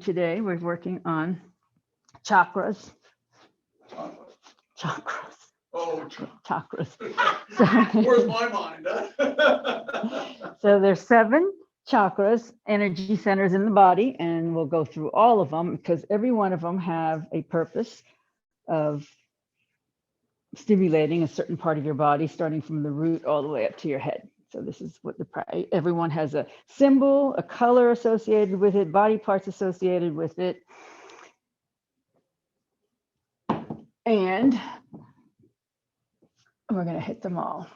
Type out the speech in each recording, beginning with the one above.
Today we're working on chakras. Chakras. Oh, chakras. Where's my mind? So there's 7 chakras, energy centers in the body, and we'll go through all of them because every one of them have a purpose of stimulating a certain part of your body, starting from the root all the way up to your head. So this is what everyone has a symbol, a color associated with it, body parts associated with it. And we're going to hit them all.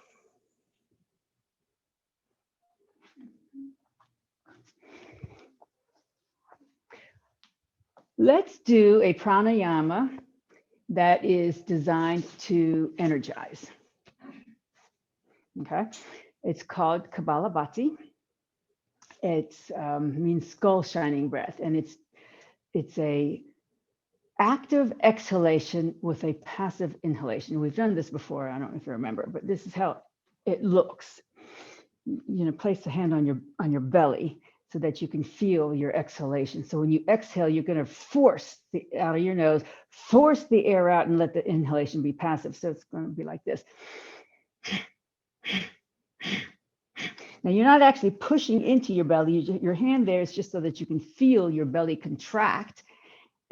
Let's do a pranayama that is designed to energize. Okay, it's called Kapalabhati. It means skull shining breath, and it's a active exhalation with a passive inhalation. We've done this before. I don't know if you remember, but this is how it looks. Place the hand on your belly so that you can feel your exhalation. So when you exhale, you're going to force out of your nose, force the air out and let the inhalation be passive. So it's going to be like this. Now you're not actually pushing into your belly. Your hand there is just so that you can feel your belly contract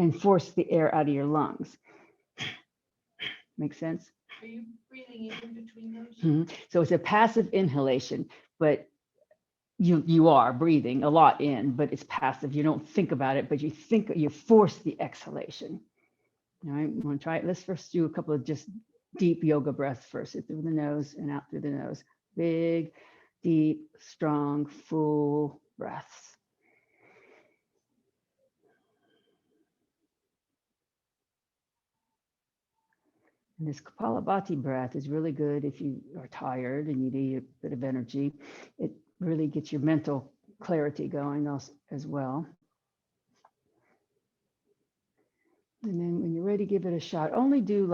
and force the air out of your lungs. Make sense? Are you breathing in between those? Mm-hmm. So it's a passive inhalation, but you are breathing a lot in, but it's passive. You don't think about it, but you force the exhalation. All right, you want to try it? Let's first do a couple of just deep yoga breaths first. Through the nose and out through the nose. Big, deep, strong, full breaths. And this Kapalabhati breath is really good if you are tired and you need a bit of energy. It really gets your mental clarity going as well. And then when you're ready, give it a shot. Only do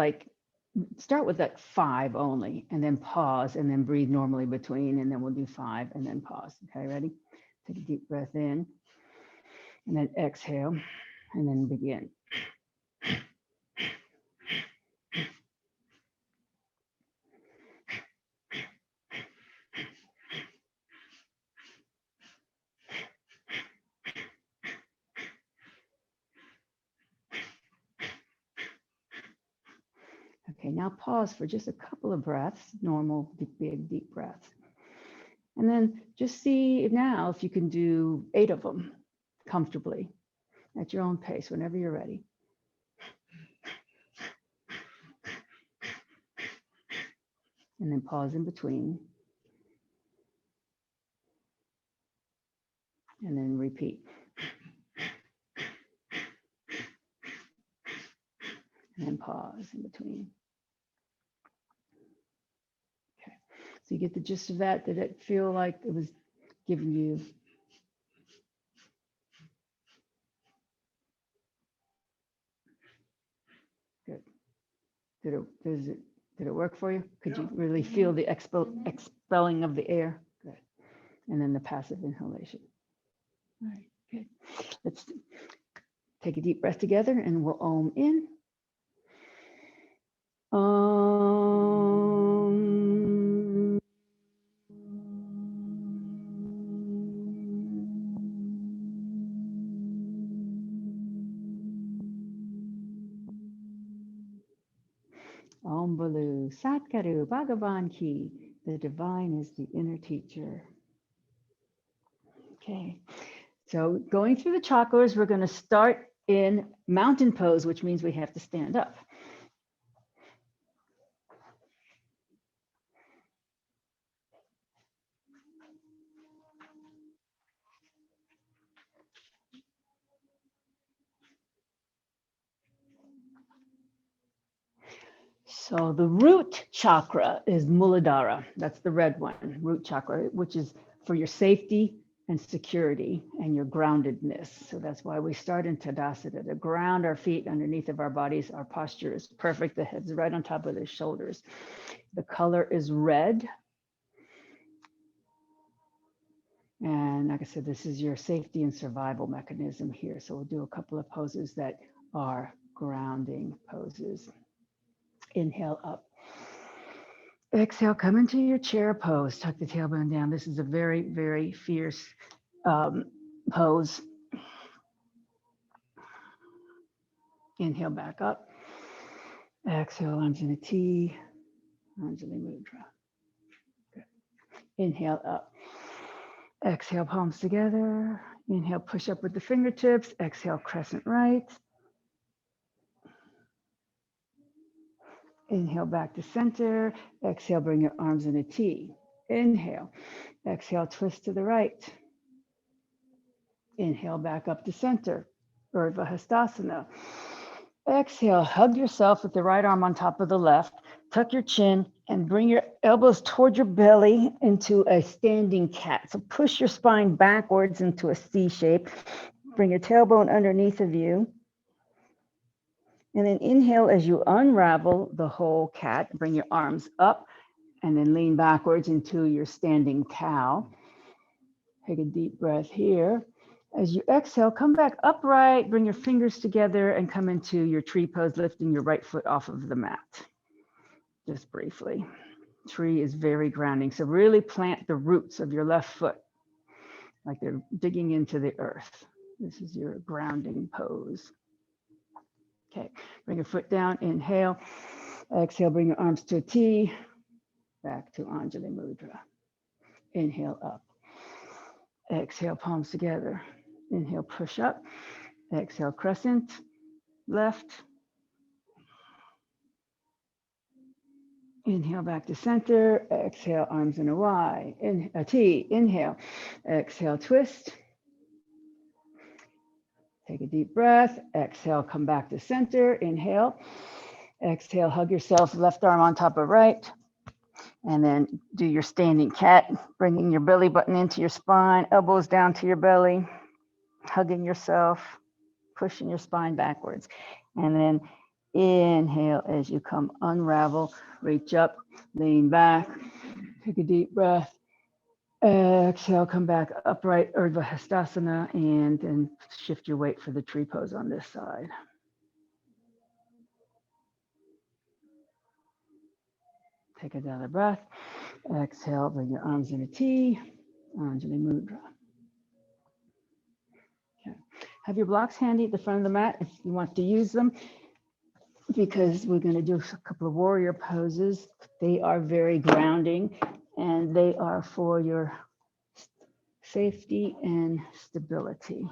start with that 5 only, and then pause, and then breathe normally between, and then we'll do 5 and then pause. Okay, ready? Take a deep breath in, and then exhale, and then begin. Okay, now pause for just a couple of breaths, normal, big, deep breaths. And then just see now if you can do 8 of them comfortably at your own pace, whenever you're ready. And then pause in between. And then repeat. And then pause in between. Okay, so you get the gist of that. Did it feel like it was giving you good? Did it work for you? Could you really feel the expelling of the air? Good. And then the passive inhalation. All right, good. Let's take a deep breath together, and we'll Om in. Om. Om Balu Satguru Bhagavan Ki. The divine is the inner teacher. Okay, so going through the chakras, we're going to start in mountain pose, which means we have to stand up. So the root chakra is Muladhara. That's the red one, root chakra, which is for your safety and security and your groundedness. So that's why we start in Tadasana, to ground our feet underneath of our bodies. Our posture is perfect. The head's right on top of the shoulders. The color is red. And like I said, this is your safety and survival mechanism here. So we'll do a couple of poses that are grounding poses. Inhale up. Exhale, come into your chair pose. Tuck the tailbone down. This is a very, very fierce pose. Inhale back up. Exhale, arms in a T. Anjali Mudra. Good. Inhale up. Exhale, palms together. Inhale, push up with the fingertips. Exhale, crescent right. Inhale, back to center. Exhale, bring your arms in a T. Inhale. Exhale, twist to the right. Inhale, back up to center. Urdhva Hastasana. Exhale, hug yourself with the right arm on top of the left. Tuck your chin and bring your elbows toward your belly into a standing cat. So push your spine backwards into a C shape. Bring your tailbone underneath of you. And then inhale as you unravel the whole cat. Bring your arms up and then lean backwards into your standing cow. Take a deep breath here. As you exhale, come back upright, bring your fingers together and come into your tree pose, lifting your right foot off of the mat. Just briefly. Tree is very grounding. So really plant the roots of your left foot like they're digging into the earth. This is your grounding pose. Okay, bring your foot down, inhale. Exhale, bring your arms to a T. Back to Anjali Mudra. Inhale up. Exhale, palms together. Inhale, push up. Exhale, crescent, left. Inhale, back to center. Exhale, arms in a Y. In a T. Inhale. Exhale, twist. Take a deep breath. Exhale, come back to center. Inhale. Exhale, hug yourself, left arm on top of right. And then do your standing cat, bringing your belly button into your spine, elbows down to your belly, hugging yourself, pushing your spine backwards. And then inhale as you come unravel, reach up, lean back, take a deep breath. Exhale, come back upright, Urdhva Hastasana, and then shift your weight for the tree pose on this side. Take another breath. Exhale, bring your arms in a T, Anjali Mudra. Okay. Have your blocks handy at the front of the mat if you want to use them, because we're going to do a couple of warrior poses. They are very grounding and they are for your safety and stability.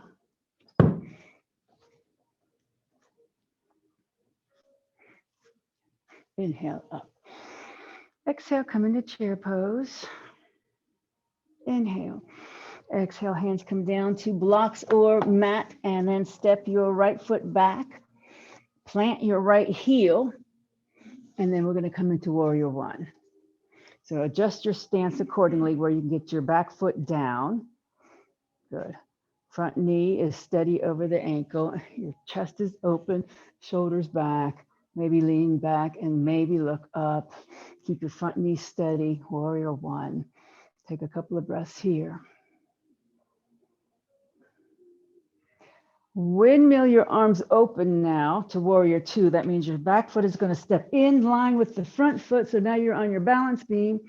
Inhale up. Exhale, come into chair pose. Inhale. Exhale, hands come down to blocks or mat, and then step your right foot back. Plant your right heel, and then we're going to come into warrior one. So adjust your stance accordingly where you can get your back foot down. Good. Front knee is steady over the ankle. Your chest is open, shoulders back. Maybe lean back and maybe look up. Keep your front knee steady, warrior one. Take a couple of breaths here. Windmill your arms open now to warrior two. That means your back foot is going to step in line with the front foot. So now you're on your balance beam.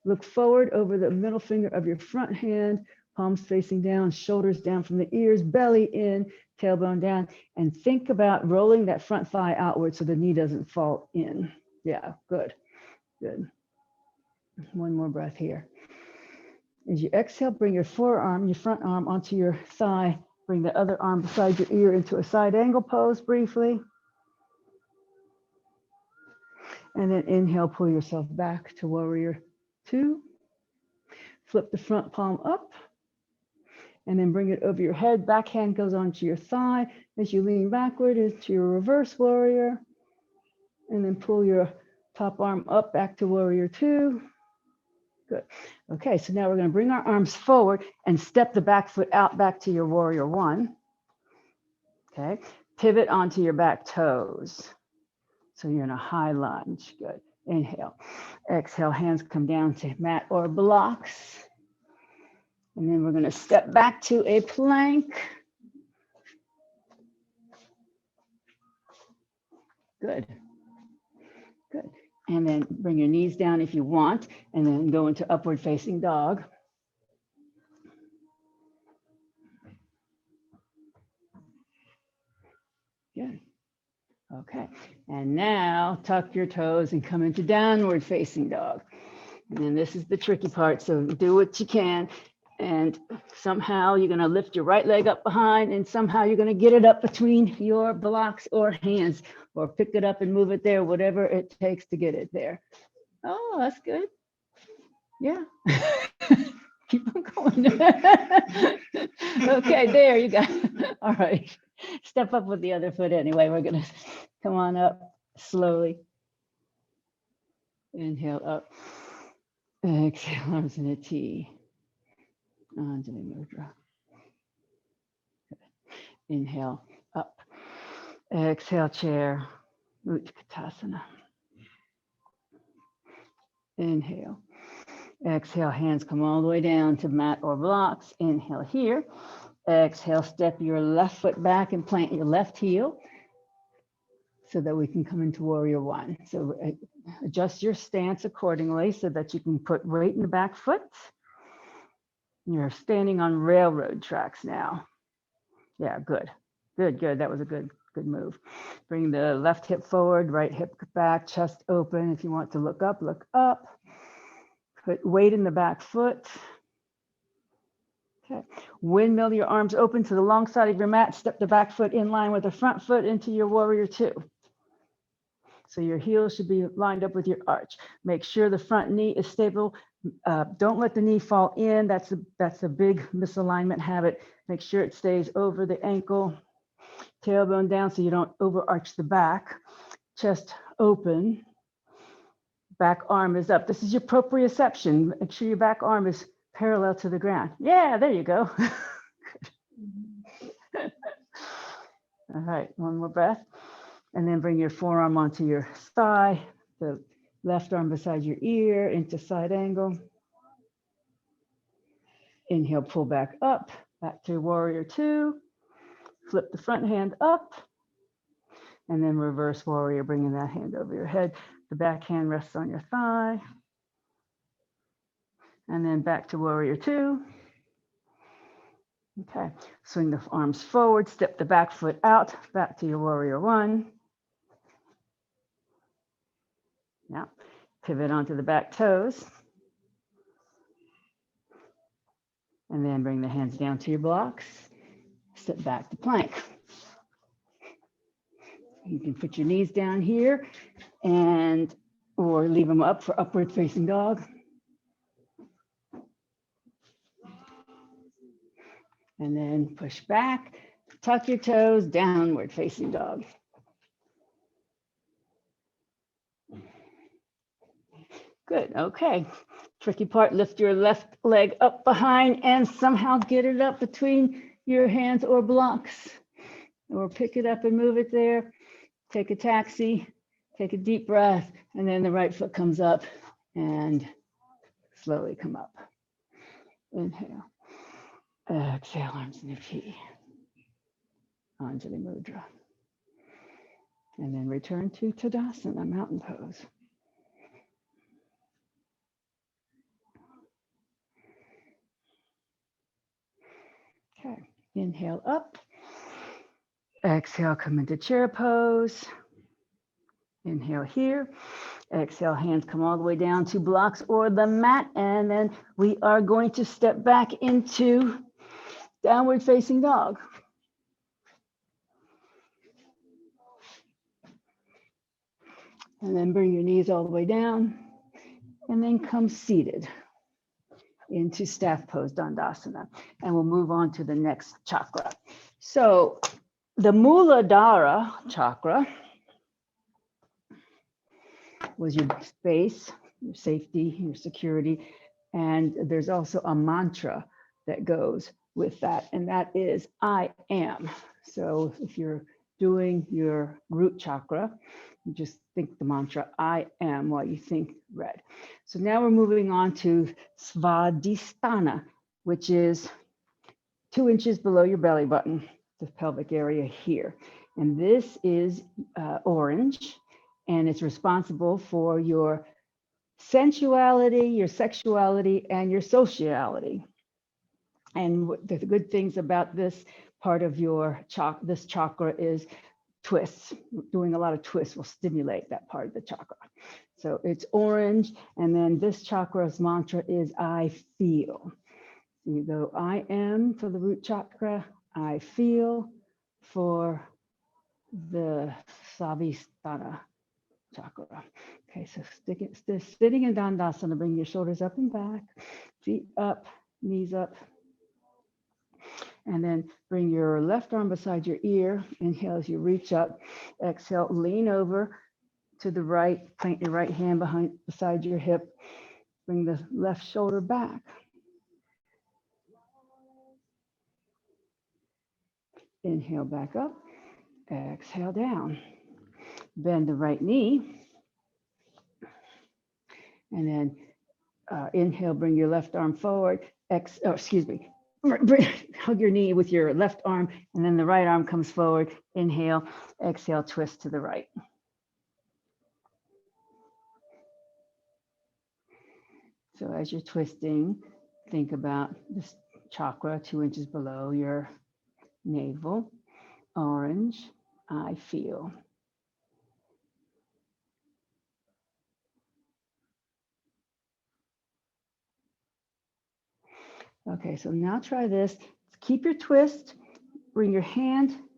Look forward over the middle finger of your front hand, palms facing down, shoulders down from the ears, belly in, tailbone down, and think about rolling that front thigh outward so the knee doesn't fall in. Yeah, good, good. One more breath here. As you exhale, bring your forearm, your front arm onto your thigh. Bring the other arm beside your ear into a side angle pose briefly. And then inhale, pull yourself back to warrior two. Flip the front palm up. And then bring it over your head. Back hand goes onto your thigh as you lean backward into your reverse warrior. And then pull your top arm up back to warrior two. Good. Okay, so now we're going to bring our arms forward and step the back foot out back to your warrior one. Okay, pivot onto your back toes. So you're in a high lunge. Good. Inhale. Exhale, hands come down to mat or blocks. And then we're going to step back to a plank. Good. Good. And then bring your knees down if you want, and then go into upward facing dog. Good. Okay. And now tuck your toes and come into downward facing dog. And then this is the tricky part. So do what you can. And somehow you're going to lift your right leg up behind, and somehow you're going to get it up between your blocks or hands, or pick it up and move it there, whatever it takes to get it there. Oh, that's good. Yeah. Keep on going. Okay, there you go. All right. Step up with the other foot anyway. We're going to come on up slowly. Inhale up. Exhale, arms in a T. Anjali Mudra. Inhale up. Exhale, chair. Utkatasana. Inhale. Exhale, hands come all the way down to mat or blocks. Inhale here. Exhale, step your left foot back and plant your left heel so that we can come into warrior one. So adjust your stance accordingly so that you can put weight in the back foot. You're standing on railroad tracks now. Yeah, good. Good, good. That was a good move. Bring the left hip forward, right hip back, chest open. If you want to look up, look up. Put weight in the back foot. Okay. Windmill your arms open to the long side of your mat. Step the back foot in line with the front foot into your warrior two. So your heel should be lined up with your arch. Make sure the front knee is stable. Don't let the knee fall in. That's a big misalignment habit. Make sure it stays over the ankle. Tailbone down so you don't overarch the back. Chest open. Back arm is up. This is your proprioception. Make sure your back arm is parallel to the ground. Yeah, there you go. All right, one more breath. And then bring your forearm onto your thigh, the left arm beside your ear into side angle. Inhale, pull back up to warrior two. Flip the front hand up. And then reverse warrior, bringing that hand over your head. The back hand rests on your thigh. And then back to warrior two. Okay, swing the arms forward, step the back foot out, back to your warrior one. Yeah, pivot onto the back toes. And then bring the hands down to your blocks. Step back to plank. You can put your knees down here or leave them up for upward facing dog. And then push back, tuck your toes, downward facing dog. Good, okay. Tricky part, lift your left leg up behind and somehow get it up between your hands or blocks. Or pick it up and move it there. Take a taxi, take a deep breath, and then the right foot comes up and slowly come up. Inhale. Exhale, arms in a T. Anjali Mudra. And then return to Tadasana, mountain pose. Okay, inhale up. Exhale, come into chair pose. Inhale here. Exhale, hands come all the way down to blocks or the mat. And then we are going to step back into downward facing dog. And then bring your knees all the way down. And then come seated into staff pose, Dandasana. And we'll move on to the next chakra. So the Muladhara chakra was your space, your safety, your security. And there's also a mantra that goes with that, and that is I am. So if you're doing your root chakra, you just think the mantra I am while you think red. So now we're moving on to Svadhisthana, which is 2 inches below your belly button, the pelvic area here. And this is orange, and it's responsible for your sensuality, your sexuality, and your sociality. And the good things about this part of your this chakra is twists. Doing a lot of twists will stimulate that part of the chakra. So it's orange, and then this chakra's mantra is I feel. So you go I am for the root chakra, I feel for the Svadhisthana chakra. Okay, so sitting in Dandasana, bring your shoulders up and back, feet up, knees up. And then bring your left arm beside your ear. Inhale as you reach up. Exhale, lean over to the right. Plant your right hand beside your hip. Bring the left shoulder back. Inhale back up. Exhale down. Bend the right knee. And then inhale, bring your left arm forward. Hug your knee with your left arm, and then the right arm comes forward. Inhale, exhale, twist to the right. So as you're twisting, think about this chakra 2 inches below your navel. Orange, I feel. Okay, so now try this. Keep your twist. Bring your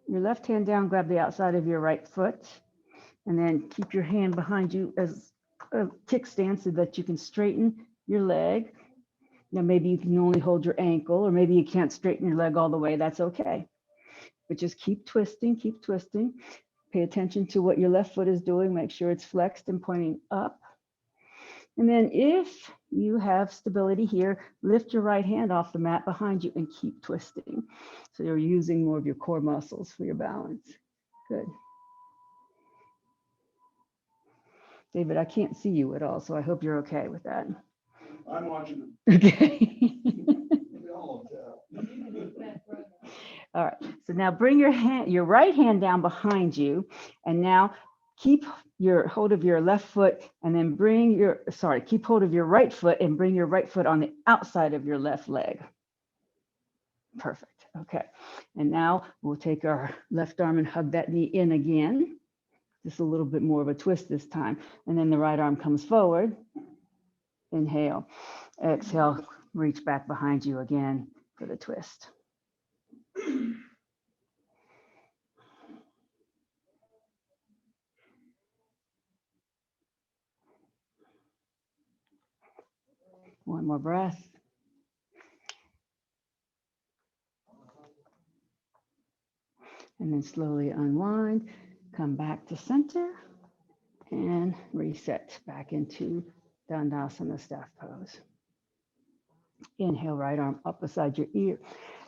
left hand down, grab the outside of your right foot, and then keep your hand behind you as a kickstand so that you can straighten your leg. Now, maybe you can only hold your ankle, or maybe you can't straighten your leg all the way. That's okay. But just keep twisting, keep twisting. Pay attention to what your left foot is doing. Make sure it's flexed and pointing up. And then if you have stability here, lift your right hand off the mat behind you and keep twisting. So you're using more of your core muscles for your balance. Good. David, I can't see you at all, so I hope you're okay with that. I'm watching. Okay. All right, so now bring your right hand down behind you, and now keep your hold of your left foot, and then keep hold of your right foot and bring your right foot on the outside of your left leg. Perfect, okay. And now we'll take our left arm and hug that knee in again. Just a little bit more of a twist this time. And then the right arm comes forward. Inhale, exhale, reach back behind you again for the twist. One more breath. And then slowly unwind, come back to center, and reset back into Dandasana staff pose. Inhale, right arm up beside your ear.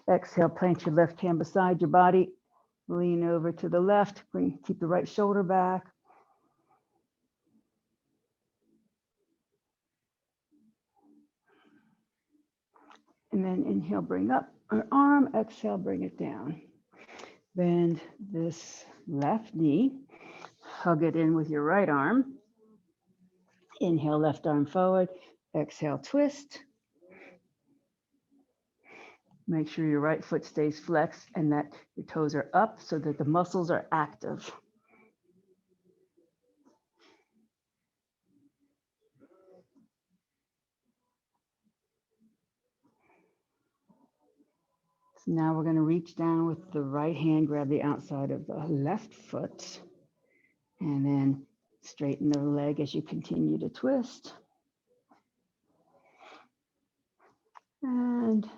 Exhale, plant your left hand beside your body. Lean over to the left. Keep the right shoulder back. And then inhale, bring up our arm. Exhale, bring it down. Bend this left knee. Hug it in with your right arm. Inhale, left arm forward. Exhale, twist. Make sure your right foot stays flexed and that your toes are up so that the muscles are active. So now we're going to reach down with the right hand, grab the outside of the left foot, and then straighten the leg as you continue to twist. And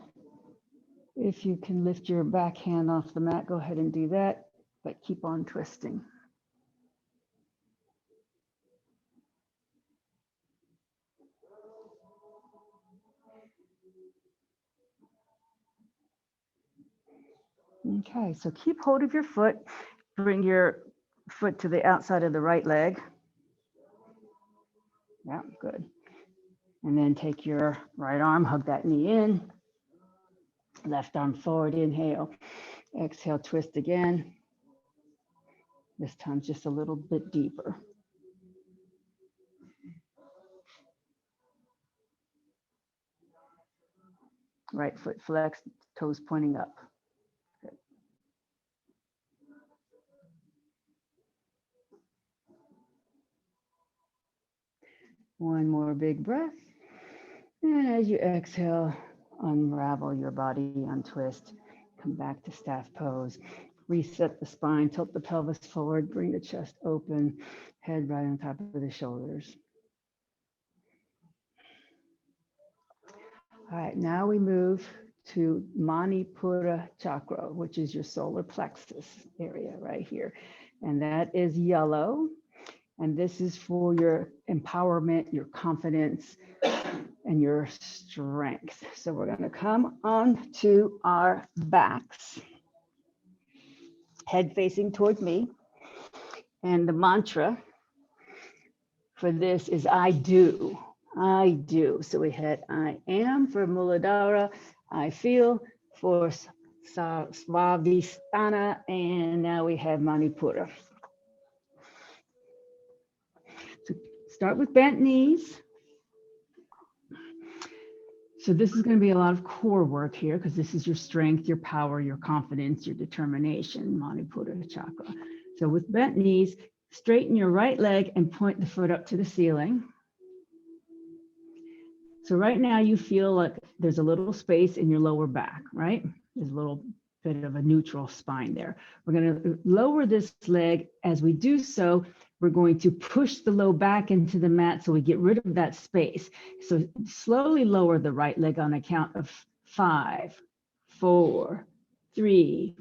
if you can lift your back hand off the mat, go ahead and do that, but keep on twisting. Okay, so keep hold of your foot. Bring your foot to the outside of the right leg. Yeah, good. And then take your right arm, hug that knee in. Left arm forward, inhale. Exhale, twist again. This time just a little bit deeper. Right foot flexed, toes pointing up. Good. One more big breath. And as you exhale, unravel your body, untwist, come back to staff pose. Reset the spine, tilt the pelvis forward, bring the chest open, head right on top of the shoulders. All right, now we move to Manipura chakra, which is your solar plexus area right here. And that is yellow. And this is for your empowerment, your confidence, and your strength. So we're going to come on to our backs, head facing towards me. And the mantra for this is I do. I do. So we had I am for Muladhara, I feel for Svadhisthana, and now we have Manipura. So start with bent knees. So this is going to be a lot of core work here because this is your strength, your power, your confidence, your determination, Manipura chakra. So with bent knees, straighten your right leg and point the foot up to the ceiling. So right now you feel like there's a little space in your lower back, right? There's a little bit of a neutral spine there. We're going to lower this leg. As we do so, we're going to push the low back into the mat so we get rid of that space. So slowly lower the right leg on a count of 5, 4, 3,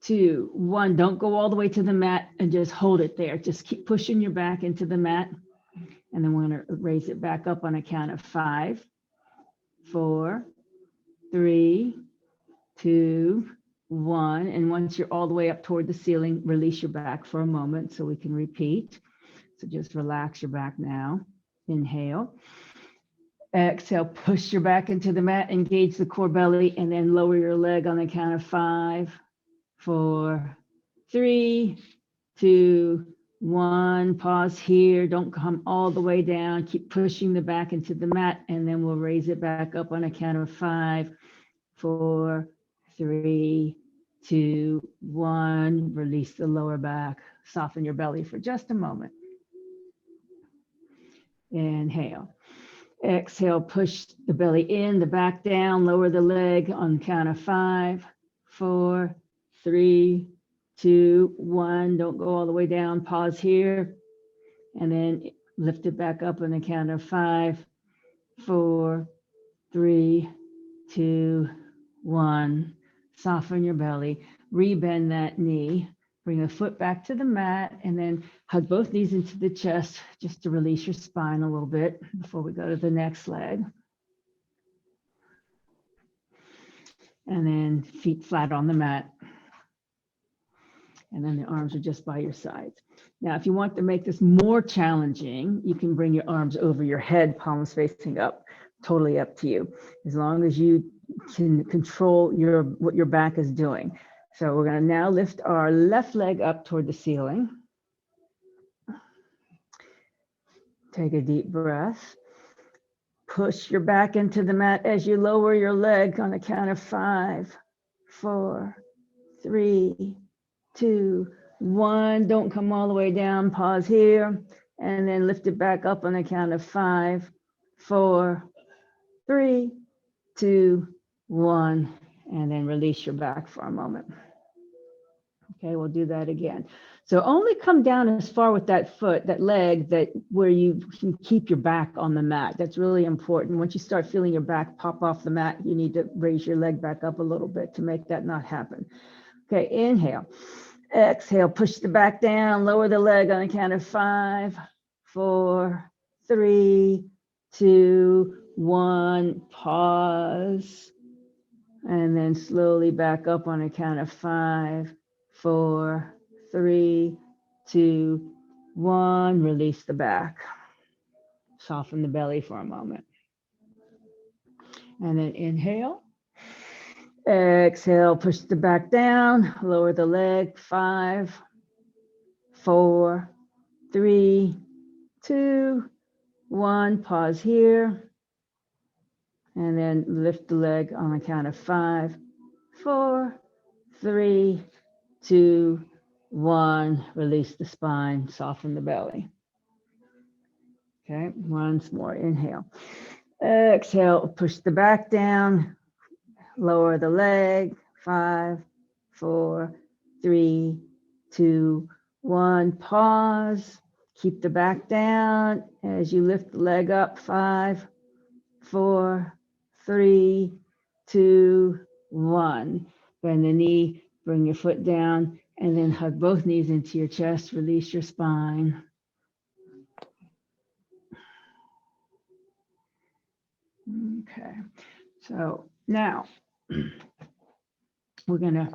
2, 1. Don't go all the way to the mat and just hold it there. Just keep pushing your back into the mat. And then we're going to raise it back up on a count of 5, 4, 3, 2, 1. And once you're all the way up toward the ceiling, release your back for a moment so we can repeat. So just relax your back now. Inhale. Exhale, push your back into the mat, engage the core belly, and then lower your leg on the count of 5, 4, 3, 2, 1. Pause here. Don't come all the way down. Keep pushing the back into the mat, and then we'll raise it back up on a count of 5, 4, 3, 2, 1. Release the lower back. Soften your belly for just a moment. Inhale. Exhale, push the belly in, the back down, lower the leg on count of 5, 4, 3, 2, 1. Don't go all the way down. Pause here. And then lift it back up on the count of 5, 4, 3, 2, 1. Soften your belly. Rebend that knee. Bring the foot back to the mat and then hug both knees into the chest just to release your spine a little bit before we go to the next leg. And then feet flat on the mat. And then the arms are just by your sides. Now, if you want to make this more challenging, you can bring your arms over your head, palms facing up. Totally up to you, as long as you can control what your back is doing. So we're going to now lift our left leg up toward the ceiling. Take a deep breath. Push your back into the mat as you lower your leg on the count of 5, 4, 3, 2, 1. Don't come all the way down. Pause here. And then lift it back up on the count of 5, 4, 3, 2, 1. And then release your back for a moment. Okay, we'll do that again. So only come down as far with that foot, that leg, where you can keep your back on the mat. That's really important. Once you start feeling your back pop off the mat, you need to raise your leg back up a little bit to make that not happen. Okay, inhale. Exhale, push the back down, lower the leg on the count of 5, 4, 3, 2, 1. Pause. And then slowly back up on a count of 5, 4, 3, 2, 1. Release the back. Soften the belly for a moment. And then inhale. Exhale, push the back down, lower the leg. 5, 4, 3, 2, 1. Pause here. And then lift the leg on the count of 5, 4, 3, 2, 1. Release the spine, soften the belly. Okay, once more. Inhale. Exhale, push the back down, lower the leg. 5, 4, 3, 2, 1. Pause. Keep the back down as you lift the leg up. 5, 4, 3, 2, 1. Bend the knee, bring your foot down, and then hug both knees into your chest. Release your spine. Okay, so now we're gonna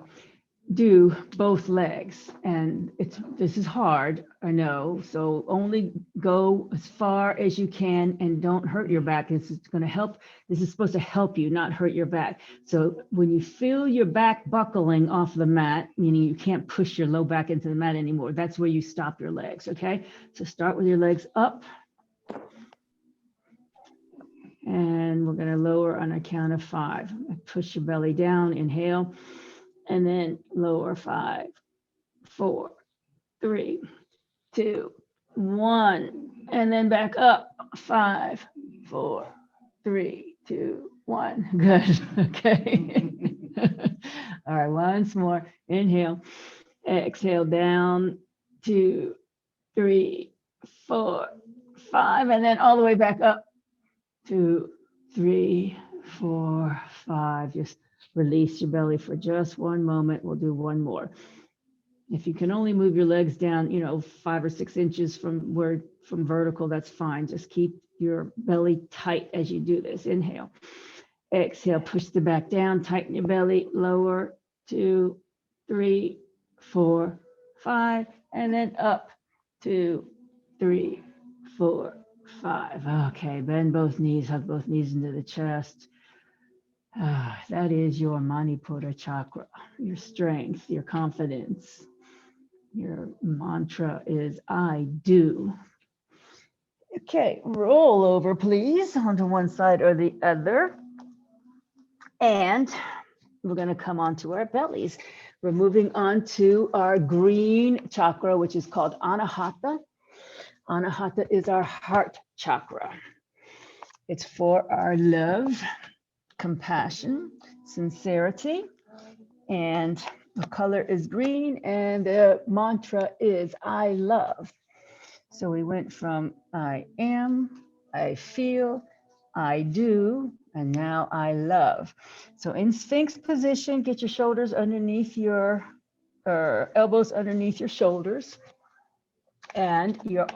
do both legs, and this is hard, I know, so only go as far as you can and don't hurt your back. This is going to help. This is supposed to help you, not hurt your back. So when you feel your back buckling off the mat, meaning you can't push your low back into the mat anymore, that's where you stop your legs. Okay, so start with your legs up, and we're going to lower on a count of 5. Push your belly down, inhale, and then lower. 5, 4, 3, 2, 1, and then back up. 5, 4, 3, 2, 1. Good. Okay. All right, once more. Inhale, exhale, down. 2, 3, 4, 5, and then all the way back up. 2, 3, 4, 5. Just release your belly for just one moment. We'll do one more. If you can only move your legs down, 5 or 6 inches from vertical, that's fine. Just keep your belly tight as you do this. Inhale, exhale, push the back down, tighten your belly, lower. 2, 3, 4, 5, and then up. 2, 3, 4, 5. Okay, bend both knees, hug both knees into the chest. That is your Manipura chakra, your strength, your confidence. Your mantra is I do. Okay, roll over, please, onto one side or the other. And we're going to come onto our bellies. We're moving on to our green chakra, which is called Anahata. Anahata is our heart chakra. It's for our love, compassion, sincerity, and the color is green, and the mantra is I love. So we went from I am, I feel, I do, and now I love. So in Sphinx position, get your shoulders underneath your elbows underneath your shoulders, and your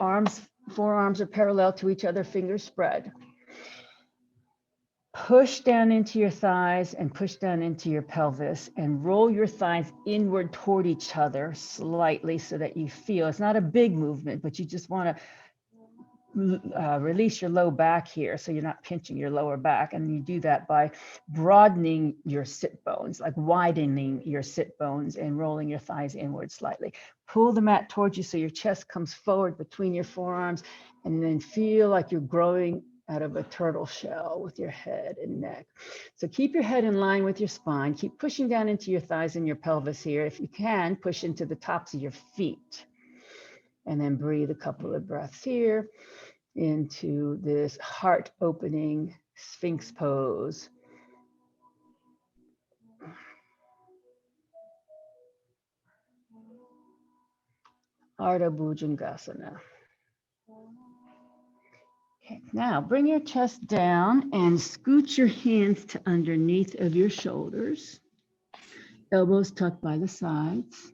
forearms are parallel to each other, fingers spread. Push down into your thighs and push down into your pelvis, and roll your thighs inward toward each other slightly so that you feel, it's not a big movement, but you just want to release your low back here so you're not pinching your lower back. And you do that by broadening your sit bones, like widening your sit bones and rolling your thighs inward slightly. Pull the mat towards you so your chest comes forward between your forearms, and then feel like you're growing out of a turtle shell with your head and neck. So keep your head in line with your spine. Keep pushing down into your thighs and your pelvis here. If you can, push into the tops of your feet. And then breathe a couple of breaths here into this heart opening Sphinx pose. Ardha Bhujangasana. Okay, now bring your chest down and scoot your hands to underneath of your shoulders. Elbows tucked by the sides.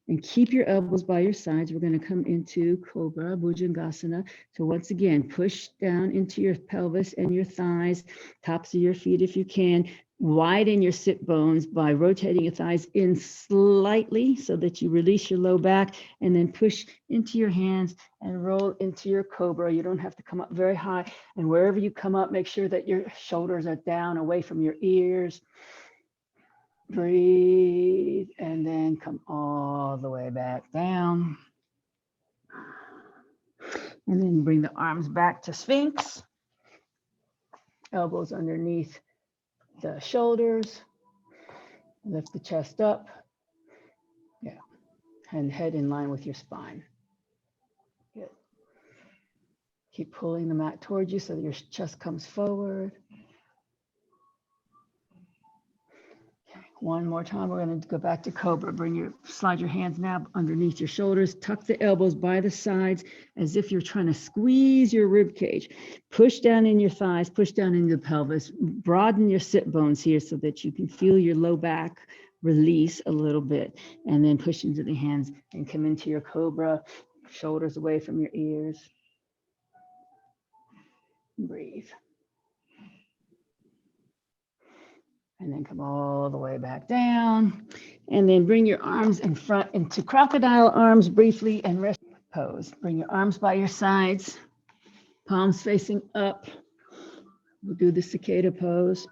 And keep your elbows by your sides. We're going to come into Cobra Bhujangasana. So once again, push down into your pelvis and your thighs, tops of your feet if you can. Widen your sit bones by rotating your thighs in slightly so that you release your low back, and then push into your hands and roll into your cobra. You don't have to come up very high. And wherever you come up, make sure that your shoulders are down away from your ears. Breathe, and then come all the way back down. And then bring the arms back to Sphinx. Elbows underneath the shoulders. Lift the chest up. Yeah. And head in line with your spine. Good. Keep pulling the mat towards you so that your chest comes forward. Okay. One more time. We're going to go back to Cobra. Slide your hands now underneath your shoulders. Tuck the elbows by the sides as if you're trying to squeeze your rib cage. Push down in your thighs. Push down into the pelvis. Broaden your sit bones here so that you can feel your low back release a little bit, and then push into the hands and come into your cobra, shoulders away from your ears. Breathe. And then come all the way back down, and then bring your arms in front into crocodile arms briefly and rest pose. Bring your arms by your sides, palms facing up. We'll do the cicada pose.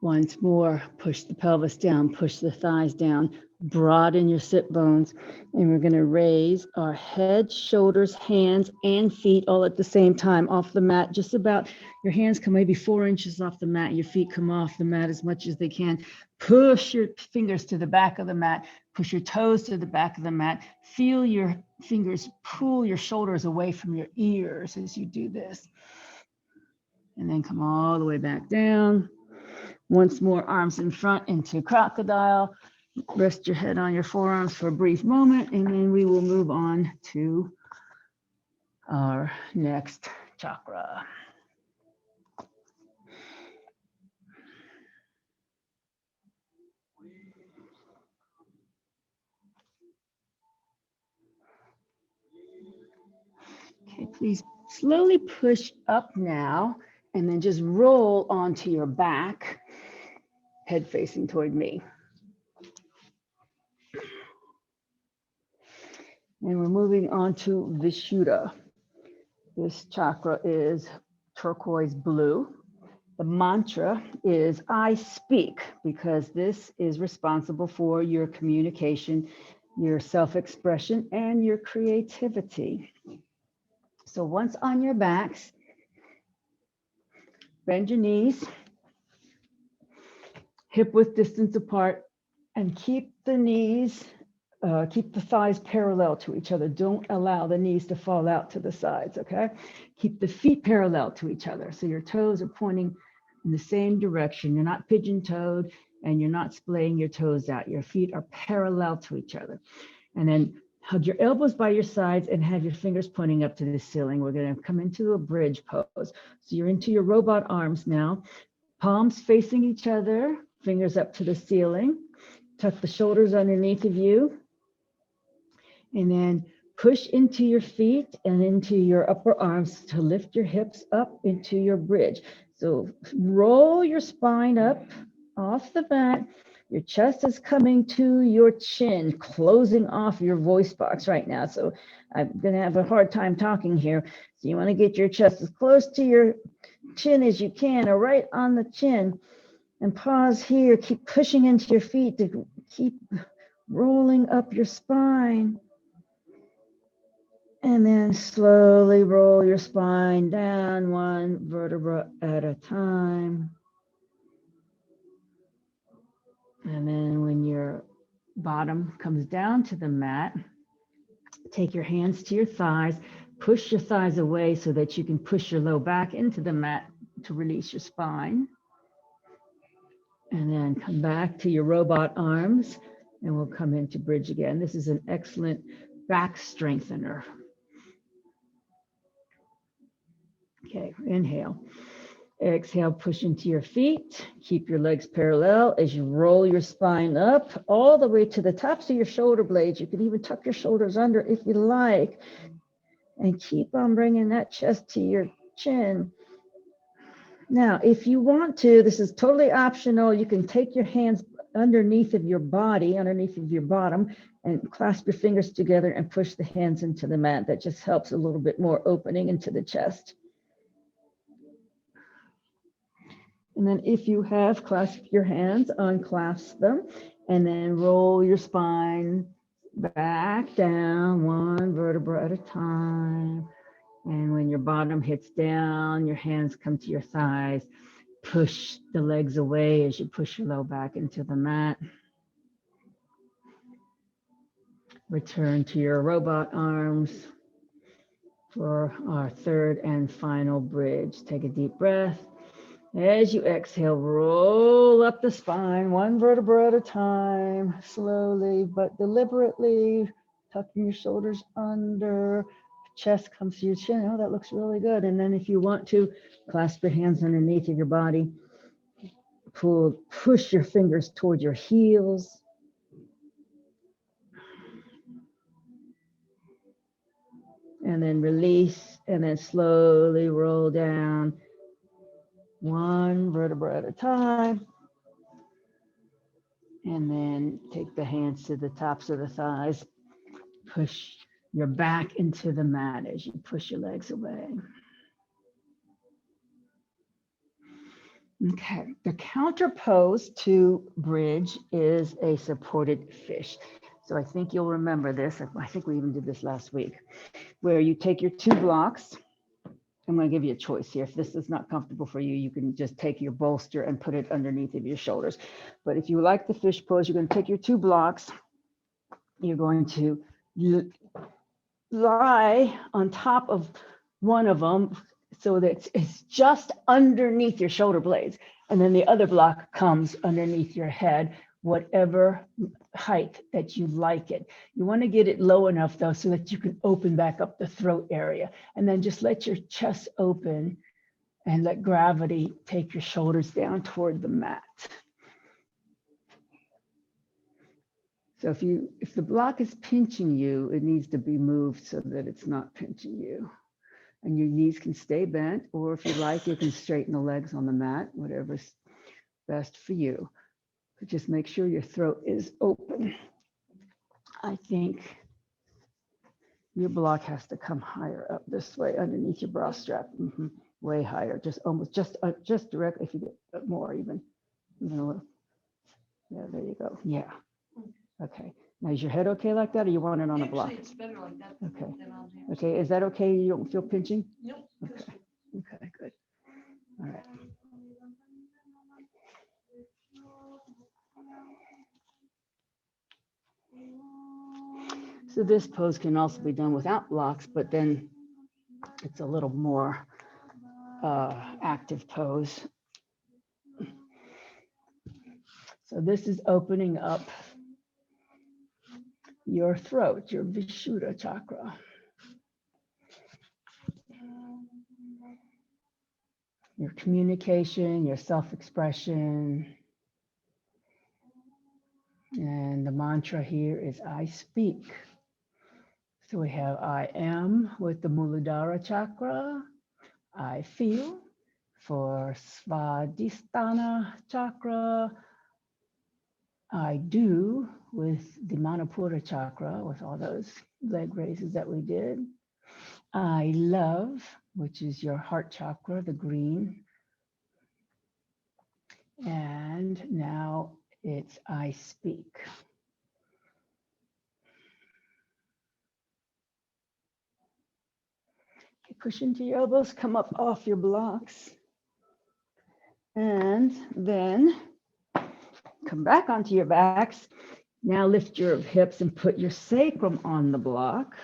Once more, push the pelvis down, push the thighs down, broaden your sit bones, and we're going to raise our head, shoulders, hands, and feet all at the same time off the mat. Just about, your hands come maybe 4 inches off the mat, your feet come off the mat as much as they can. Push your fingers to the back of the mat, push your toes to the back of the mat. Feel your fingers pull your shoulders away from your ears as you do this. And then come all the way back down. Once more, arms in front into crocodile. Rest your head on your forearms for a brief moment, and then we will move on to our next chakra. Okay, please slowly push up now, and then just roll onto your back, head facing toward me. And we're moving on to Vishuddha. This chakra is turquoise blue. The mantra is I speak, because this is responsible for your communication, your self-expression, and your creativity. So once on your backs, bend your knees, hip width distance apart, and keep the thighs parallel to each other. Don't allow the knees to fall out to the sides, okay? Keep the feet parallel to each other. So your toes are pointing in the same direction. You're not pigeon-toed, and you're not splaying your toes out. Your feet are parallel to each other. And then hug your elbows by your sides and have your fingers pointing up to the ceiling. We're going to come into a bridge pose. So you're into your robot arms now. Palms facing each other, fingers up to the ceiling. Tuck the shoulders underneath of you. And then push into your feet and into your upper arms to lift your hips up into your bridge. So roll your spine up off the mat. Your chest is coming to your chin, closing off your voice box right now. So I'm going to have a hard time talking here. So you want to get your chest as close to your chin as you can, or right on the chin. And pause here. Keep pushing into your feet to keep rolling up your spine. And then slowly roll your spine down one vertebra at a time. And then when your bottom comes down to the mat, take your hands to your thighs, push your thighs away so that you can push your low back into the mat to release your spine. And then come back to your robot arms, and we'll come into bridge again. This is an excellent back strengthener. Okay, inhale. Exhale, push into your feet. Keep your legs parallel as you roll your spine up all the way to the tops of your shoulder blades. You can even tuck your shoulders under if you like. And keep on bringing that chest to your chin. Now, if you want to, this is totally optional. You can take your hands underneath of your body, underneath of your bottom, and clasp your fingers together and push the hands into the mat. That just helps a little bit more opening into the chest. And then if you have clasped your hands, unclasp them, and then roll your spine back down one vertebra at a time. And when your bottom hits down, your hands come to your thighs. Push the legs away as you push your low back into the mat. Return to your robot arms for our third and final bridge. Take a deep breath. As you exhale, roll up the spine, one vertebra at a time, slowly but deliberately, tucking your shoulders under, chest comes to your chin. Oh, that looks really good. And then if you want to, clasp your hands underneath of your body, push your fingers toward your heels. And then release, and then slowly roll down, one vertebra at a time. And then take the hands to the tops of the thighs. Push your back into the mat as you push your legs away. Okay, the counter pose to bridge is a supported fish. So I think you'll remember this. I think we even did this last week, where you take your 2 blocks. I'm going to give you a choice here. If this is not comfortable for you, you can just take your bolster and put it underneath of your shoulders. But if you like the fish pose, you're going to take your 2 blocks. You're going to lie on top of one of them so that it's just underneath your shoulder blades. And then the other block comes underneath your head, whatever height that you like it. You want to get it low enough though, so that you can open back up the throat area. And then just let your chest open and let gravity take your shoulders down toward the mat. So if the block is pinching you, it needs to be moved so that it's not pinching you. And your knees can stay bent, or if you like, you can straighten the legs on the mat, whatever's best for you. But just make sure your throat is open. I think your block has to come higher up this way underneath your bra strap. Way higher, just directly, if you get more even a little. Yeah, there you go. Yeah. Okay. Now, is your head okay like that, or you want it on a block? Actually, it's better like that. Okay. Than on here. Okay, is that okay? You don't feel pinching? Nope. Okay. Okay, good. All right. So this pose can also be done without blocks, but then it's a little more active pose. So this is opening up your throat, your Vishuddha chakra. Your communication, your self-expression. And the mantra here is I speak. So we have I am with the Muladhara chakra. I feel for Svadhisthana chakra. I do with the Manipura chakra, with all those leg raises that we did. I love, which is your heart chakra, the green. And now it's I speak. Okay, push into your elbows, come up off your blocks. And then come back onto your backs. Now lift your hips and put your sacrum on the block.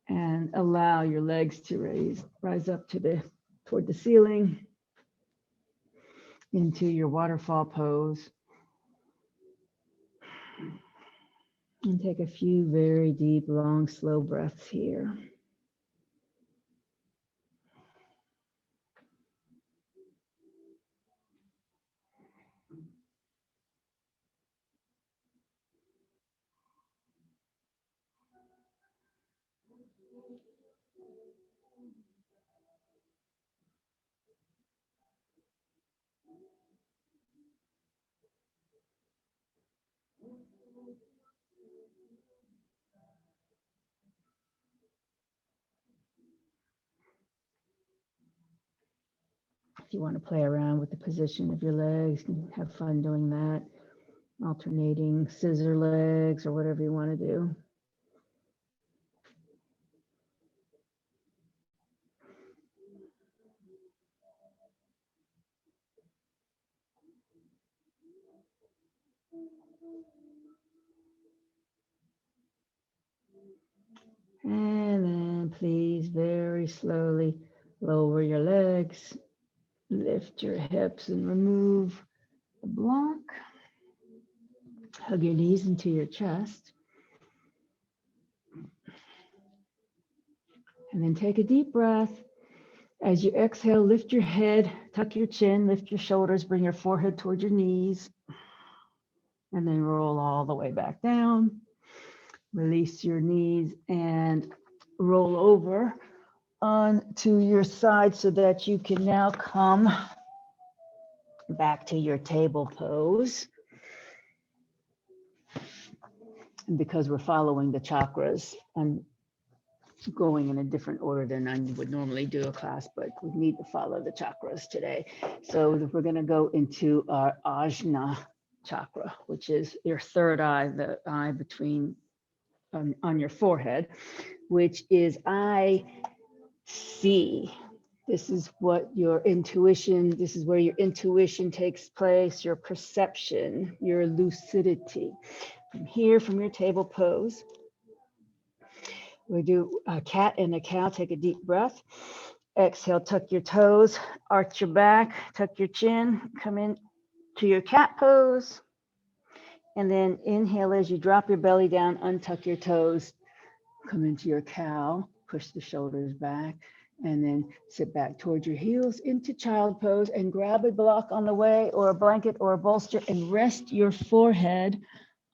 And allow your legs to rise up toward the ceiling into your waterfall pose. And take a few very deep, long, slow breaths here. you want to play around with the position of your legs and have fun doing that, alternating scissor legs or whatever you want to do. And then please very slowly lower your legs, lift your hips and remove the block. Hug your knees into your chest. And then take a deep breath. As you exhale, lift your head, tuck your chin, lift your shoulders, bring your forehead towards your knees. And then roll all the way back down. Release your knees and roll over onto your side so that you can now come back to your table pose. And because we're following the chakras, I'm going in a different order than I would normally do a class, but we need to follow the chakras today. So we're going to go into our Ajna chakra, which is your third eye, the eye between on your forehead, which is I see. This is what your intuition, this is where your intuition takes place, your perception, your lucidity. From here, from your table pose, we do a cat and a cow. Take a deep breath. Exhale, tuck your toes, arch your back, tuck your chin, come in to your cat pose. And then inhale as you drop your belly down, untuck your toes, come into your cow, push the shoulders back, and then sit back towards your heels into child pose and grab a block on the way or a blanket or a bolster and rest your forehead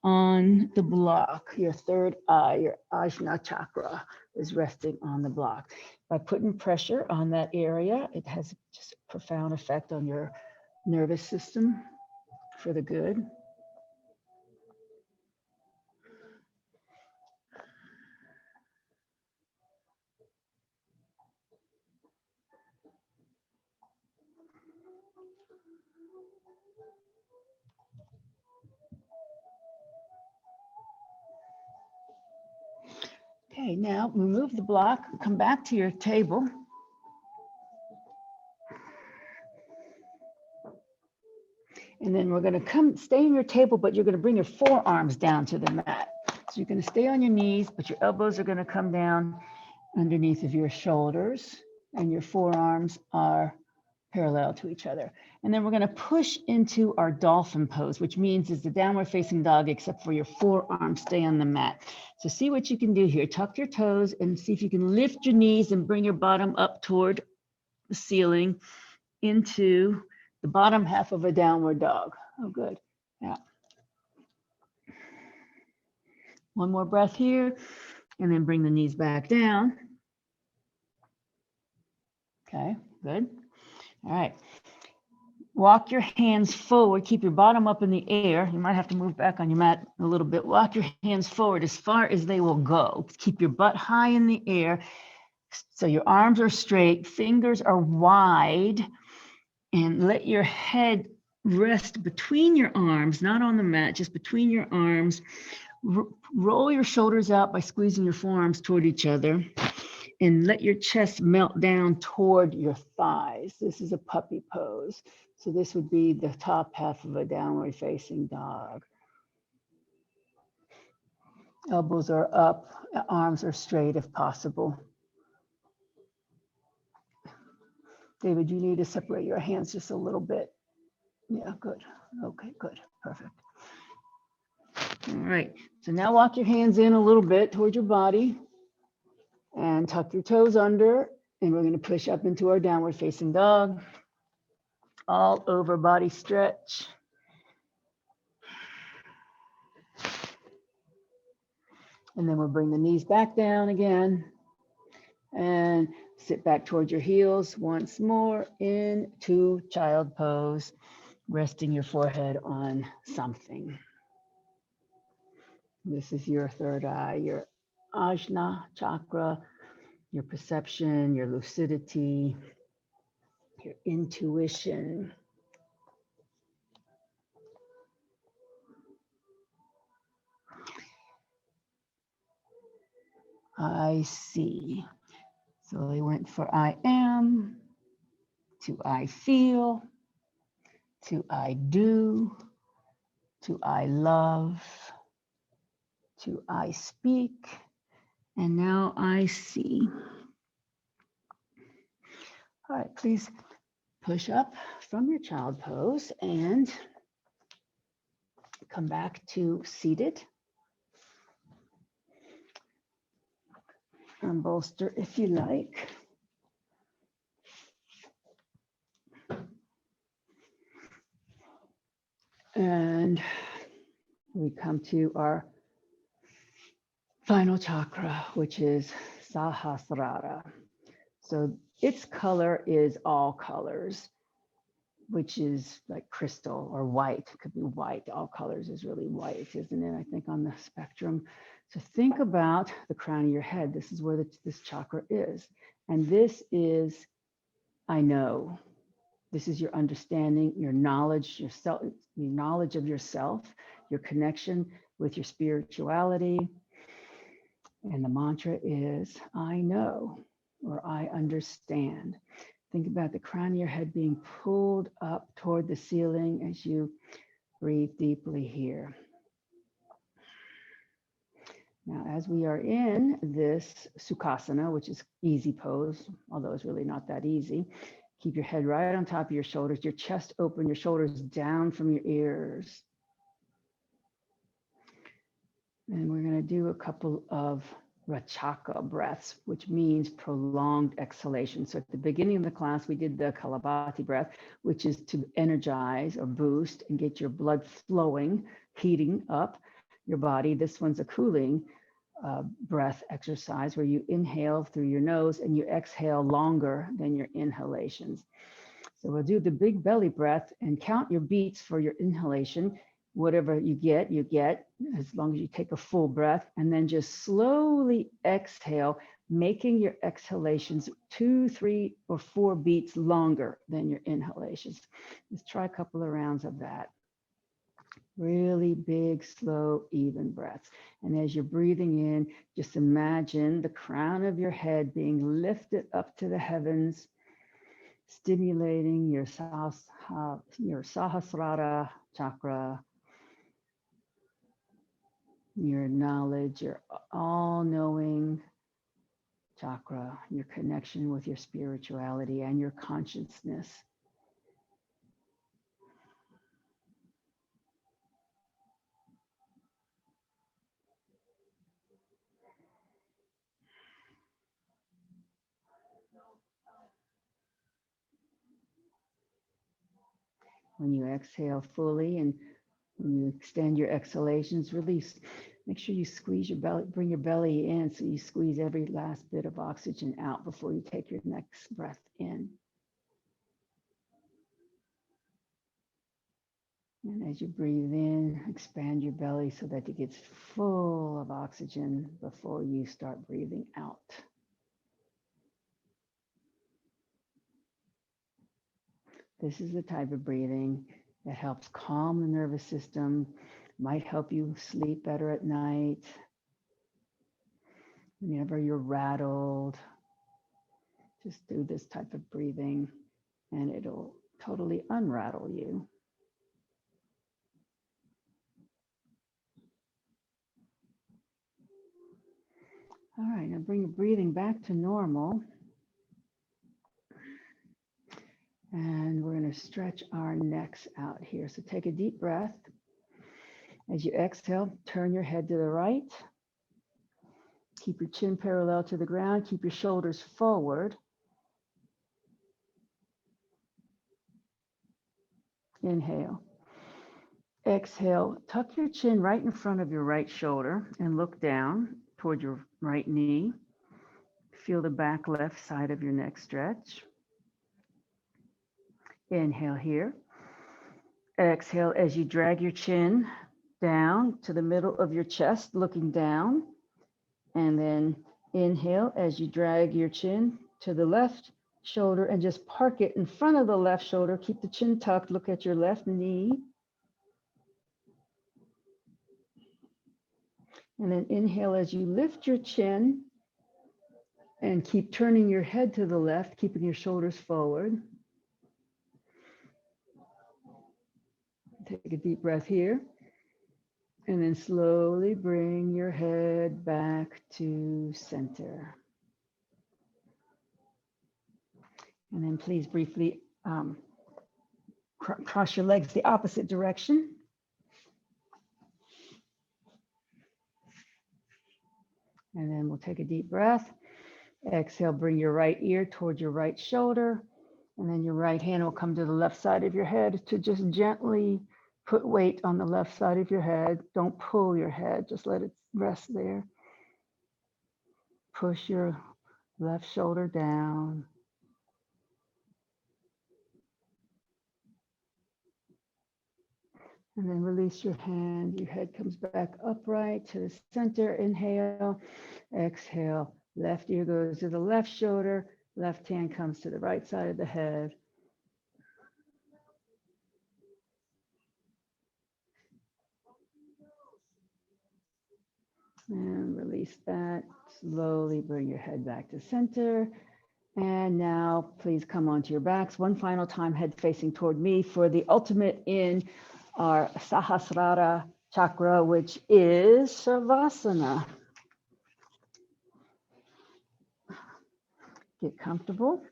on the block. Your third eye, your Ajna chakra is resting on the block. By putting pressure on that area, it has just a profound effect on your nervous system for the good. Okay, now remove the block, come back to your table. And then we're going to stay in your table, but you're going to bring your forearms down to the mat. So you're going to stay on your knees, but your elbows are going to come down underneath of your shoulders, and your forearms are parallel to each other. And then we're going to push into our dolphin pose, which means it's the downward facing dog, except for your forearms stay on the mat. So see what you can do here. Tuck your toes and see if you can lift your knees and bring your bottom up toward the ceiling into the bottom half of a downward dog. Oh, good. Yeah. One more breath here, and then bring the knees back down. Okay, good. All right. Walk your hands forward. Keep your bottom up in the air. You might have to move back on your mat a little bit. Walk your hands forward as far as they will go. Keep your butt high in the air. So your arms are straight, fingers are wide, and let your head rest between your arms, not on the mat, just between your arms. Roll your shoulders out by squeezing your forearms toward each other, and let your chest melt down toward your thighs. This is a puppy pose. So this would be the top half of a downward facing dog. Elbows are up, arms are straight if possible. David, you need to separate your hands just a little bit. Yeah, good. Okay, good. Perfect. All right. So now walk your hands in a little bit toward your body and tuck your toes under. And we're going to push up into our downward facing dog. All over body stretch. And then we'll bring the knees back down again. And sit back towards your heels once more into child pose, resting your forehead on something. This is your third eye, your Ajna chakra, your perception, your lucidity, your intuition. I see. So they went for I am, to I feel, to I do, to I love, to I speak, and now I see. All right, please push up from your child pose and come back to seated. Bolster if you like. And we come to our final chakra, which is Sahasrara. So its color is all colors, which is like crystal or white. It could be white. All colors is really white, isn't it? I think on the spectrum. So think about the crown of your head. This is where this chakra is. And this is, I know. This is your understanding, your knowledge, your knowledge of yourself, your connection with your spirituality. And the mantra is, I know, or I understand. Think about the crown of your head being pulled up toward the ceiling as you breathe deeply here. Now, as we are in this Sukhasana, which is easy pose, although it's really not that easy, keep your head right on top of your shoulders, your chest open, your shoulders down from your ears. And we're going to do a couple of Rachaka breaths, which means prolonged exhalation. So at the beginning of the class, we did the Kapalabhati breath, which is to energize or boost and get your blood flowing, heating up your body. This one's a cooling breath exercise where you inhale through your nose and you exhale longer than your inhalations. So we'll do the big belly breath and count your beats for your inhalation. Whatever you get, as long as you take a full breath, and then just slowly exhale, making your exhalations 2, 3, or 4 beats longer than your inhalations. Let's try a couple of rounds of that. Really big, slow, even breaths. And as you're breathing in, just imagine the crown of your head being lifted up to the heavens, stimulating your Sahasrara chakra, your knowledge, your all-knowing chakra, your connection with your spirituality and your consciousness. When you exhale fully and when you extend your exhalations, release. Make sure you squeeze your belly, bring your belly in so you squeeze every last bit of oxygen out before you take your next breath in. And as you breathe in, expand your belly so that it gets full of oxygen before you start breathing out. This is the type of breathing that helps calm the nervous system, might help you sleep better at night. Whenever you're rattled, just do this type of breathing and it'll totally unrattle you. All right, now bring your breathing back to normal. And we're going to stretch our necks out here. So take a deep breath. As you exhale, turn your head to the right. Keep your chin parallel to the ground. Keep your shoulders forward. Inhale. Exhale, tuck your chin right in front of your right shoulder and look down toward your right knee. Feel the back left side of your neck stretch. Inhale here. Exhale as you drag your chin down to the middle of your chest, looking down. And then inhale as you drag your chin to the left, shoulder and just park it in front of the left shoulder. Keep the chin tucked, look at your left knee. And then inhale as you lift your chin and keep turning your head to the left, keeping your shoulders forward. Take a deep breath here. And then slowly bring your head back to center. And then please briefly cross your legs the opposite direction. And then we'll take a deep breath. Exhale, bring your right ear towards your right shoulder. And then your right hand will come to the left side of your head to just gently put weight on the left side of your head. Don't pull your head, just let it rest there. Push your left shoulder down. And then release your hand. Your head comes back upright to the center. Inhale, exhale. Left ear goes to the left shoulder. Left hand comes to the right side of the head. And release that. Slowly bring your head back to center. And now please come onto your backs. One final time, head facing toward me for the ultimate in our Sahasrara chakra, which is Shavasana. Get comfortable.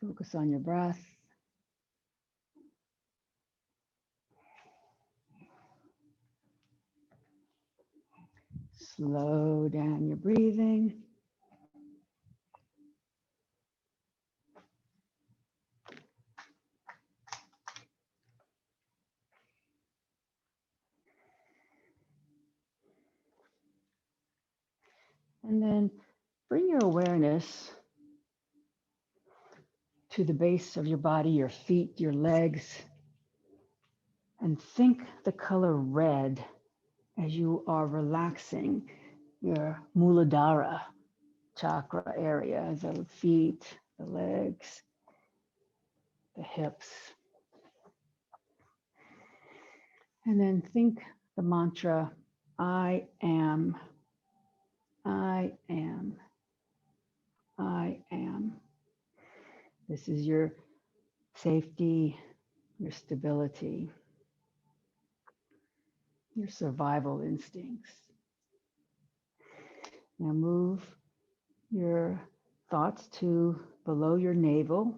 Focus on your breath. Slow down your breathing. And then bring your awareness to the base of your body, your feet, your legs, and think the color red as you are relaxing your Muladhara chakra area, the feet, the legs, the hips. And then think the mantra, I am, I am, I am. This is your safety, your stability, your survival instincts. Now move your thoughts to below your navel,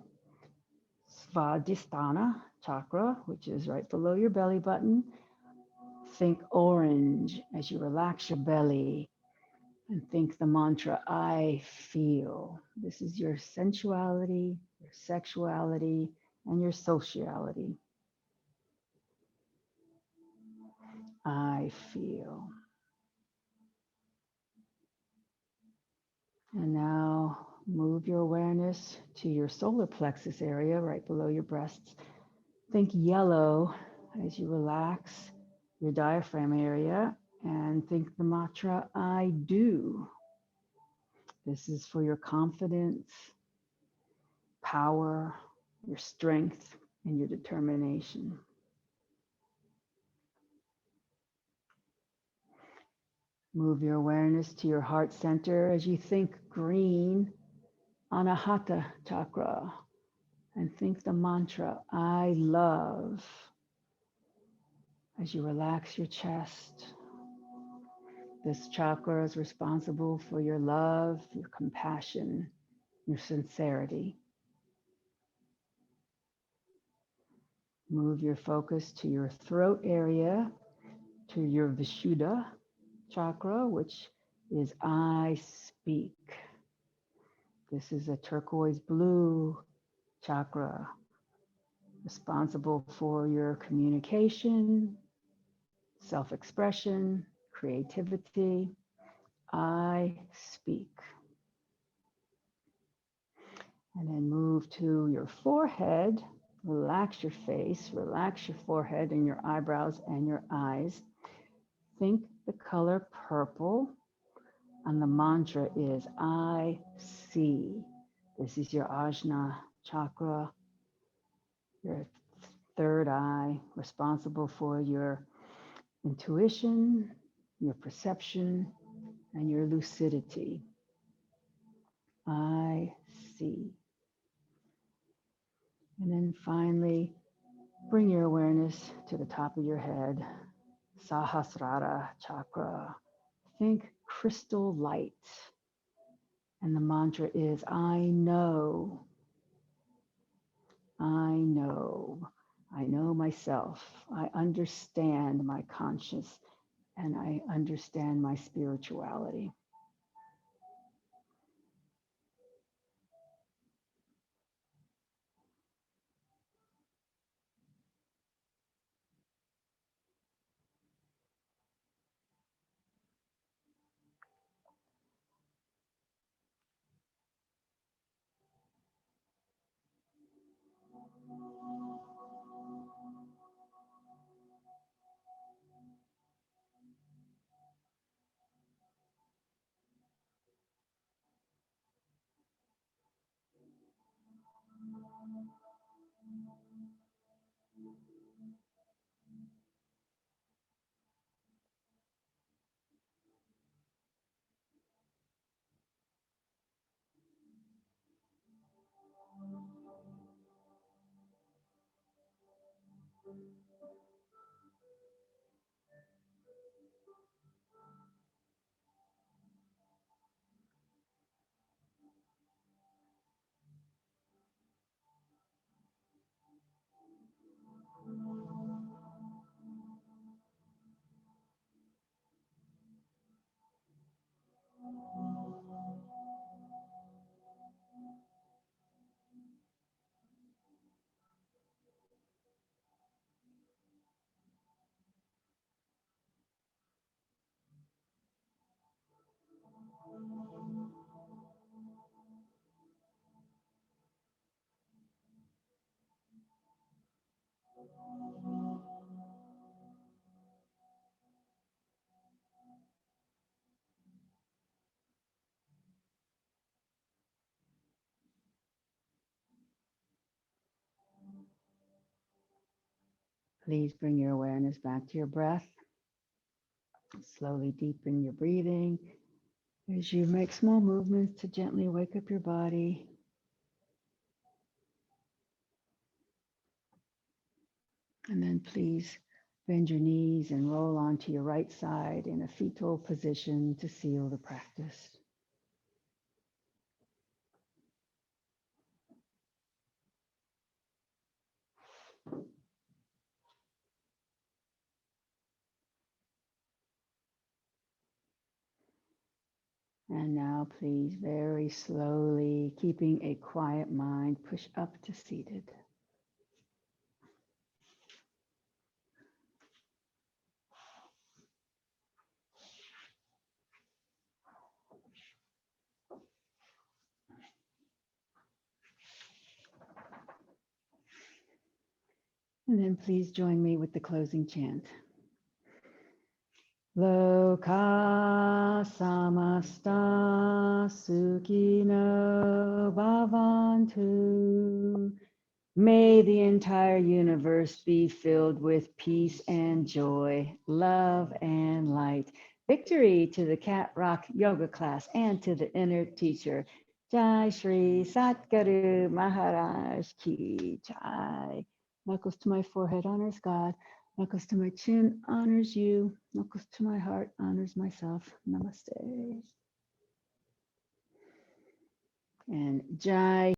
Svadhisthana chakra, which is right below your belly button. Think orange as you relax your belly and think the mantra, I feel. This is your sensuality, your sexuality, and your sociality. I feel. And now move your awareness to your solar plexus area right below your breasts. Think yellow as you relax your diaphragm area and think the mantra, I do. This is for your confidence, power, your strength, and your determination. Move your awareness to your heart center as you think green, Anahata chakra, and think the mantra, I love, as you relax your chest. This chakra is responsible for your love, your compassion, your sincerity. Move your focus to your throat area, to your Vishuddha chakra, which is I speak. This is a turquoise blue chakra, responsible for your communication, self-expression, creativity. I speak. And then move to your forehead, Relax your face, relax your forehead and your eyebrows and your eyes. Think the color purple, and the mantra is I see. This is your Ajna chakra, your third eye, responsible for your intuition, your perception, and your lucidity. I see. And then finally, bring your awareness to the top of your head, Sahasrara chakra. Think crystal light. And the mantra is I know, I know, I know myself. I understand my conscious and I understand my spirituality. Please bring your awareness back to your breath. Slowly deepen your breathing as you make small movements to gently wake up your body. And then please bend your knees and roll onto your right side in a fetal position to seal the practice. And now please very slowly, keeping a quiet mind, push up to seated. And then please join me with the closing chant. Loka samasta sukhino bhavantu. May the entire universe be filled with peace and joy, love and light. Victory to the Cat Rock Yoga class and to the inner teacher. Jai Shri Satguru Maharaj Ki Jai. Knuckles to my forehead honors God. Knuckles to my chin honors you. Knuckles to my heart honors myself. Namaste. And Jai